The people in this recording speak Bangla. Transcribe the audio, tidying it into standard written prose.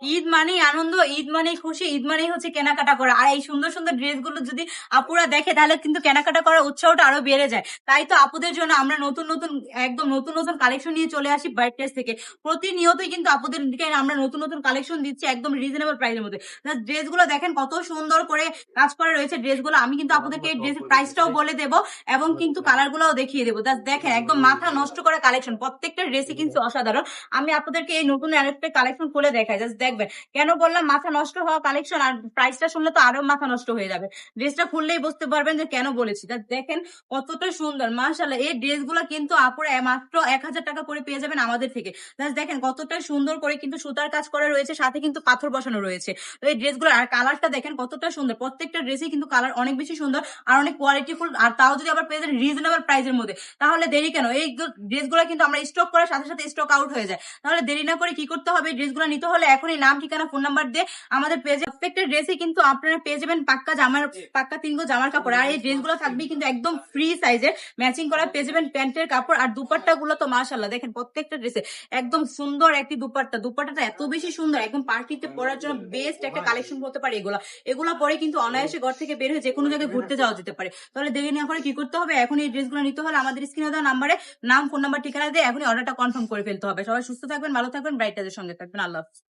ঈদ মানেই আনন্দ, ঈদ মানেই খুশি, ঈদ মানেই হচ্ছে কেনাকাটা করা। আর এই সুন্দর সুন্দর ড্রেসগুলো যদি আপুরা দেখে তাহলে কিন্তু কেনাকাটা করার উৎসাহটা আরো বেড়ে যায়। তাই তো আপুদের জন্য আমরা নতুন নতুন একদম নতুন নতুন কালেকশন নিয়ে চলে আসি ব্রাইটনেস থেকে। প্রতিনিয়তই কিন্তু আপুদের দিকে আমরা নতুন নতুন কালেকশন দিচ্ছি একদম রিজনেবল প্রাইসের মধ্যে। ড্রেসগুলো দেখেন কত সুন্দর করে কাজ করা রয়েছে ড্রেসগুলো। আমি কিন্তু আপনাদেরকে এই ড্রেসের প্রাইসটাও বলে দেবো এবং কিন্তু কালার গুলাও দেখিয়ে দেবো। দেখেন একদম মাথা নষ্ট করা কালেকশন, প্রত্যেকটা ড্রেসই কিন্তু অসাধারণ। আমি আপনাদেরকে এই নতুন আরেকটা কালেকশন খুলে দেখাই, জাস্ট দেখবেন। কেন বললাম মাথা নষ্ট হওয়া কালেকশন, আর প্রাইসটা শুনলে তো আরো মাথা নষ্ট হয়ে যাবে। ড্রেসটা খুললেই বুঝতে পারবেন যে কেন বলেছি। দেখেন কতটা সুন্দর, মাশাআল্লাহ। এই ড্রেসগুলো কিন্তু আপুরা মাত্র 1000 টাকা করে পেয়ে যাবেন আমাদের থেকে। দেখেন কতটা সুন্দর করে কিন্তু সুতার কাজ করা রয়েছে, সাথে কিন্তু পাথর বসানো রয়েছে। তো এই ড্রেসগুলো আর কালারটা দেখেন কতটা সুন্দর, প্রত্যেকটা ড্রেসই কিন্তু কালার অনেক বেশি সুন্দর আর অনেক কোয়ালিটিফুল। আর তাও যদি আবার পেয়ে যান রিজনেবল প্রাইসের মধ্যে, তাহলে দেরি কেন? এই ড্রেসগুলো কিন্তু আমরা স্টক করার সাথে সাথে স্টক আউট হয়ে যায়। তাহলে দেরি না করে কি করতে হবে, ড্রেসগুলো নিতে হলে এখনই নাম, ঠিকানা, ফোন নাম্বার দিয়ে আমাদের পেজে প্রত্যেকটা ড্রেসে কিন্তু আপনারা পেয়ে যাবেন পাক্কা 3 গজ জামার কাপড়। আর এই ড্রেসগুলো থাকবে কিন্তু একদম ফ্রি সাইজের, ম্যাচিং করা পেয়ে যাবেন প্যান্টের কাপড়। আর দুপাট্টা গুলো তো মাশাআল্লাহ, দেখেন প্রত্যেকটা ড্রেসে একদম সুন্দর একটি দুপাট্টাটা এত বেশি সুন্দর, একদম পার্টিতে পরার জন্য বেস্ট একটা কালেকশন বলতে পারে। এগুলা পরে কিন্তু অনায়াসে ঘর থেকে বের হয়ে যে কোনো জায়গায় ঘুরতে যাওয়া যেতে পারে। তাহলে দেরি না করে কি করতে হবে, এখন এই ড্রেসগুলো নিতে হলে আমাদের স্ক্রিনে দেওয়া নাম্বারে নাম, ফোন নাম্বার, ঠিকানা দিয়ে এখনই অর্ডারটা কনফার্ম করে ফেলতে হবে। সবাই সুস্থ থাকবেন, ভালো থাকবেন, ব্রাইট টাজের সঙ্গে থাকবেন। আল্লাহ হাফেজ।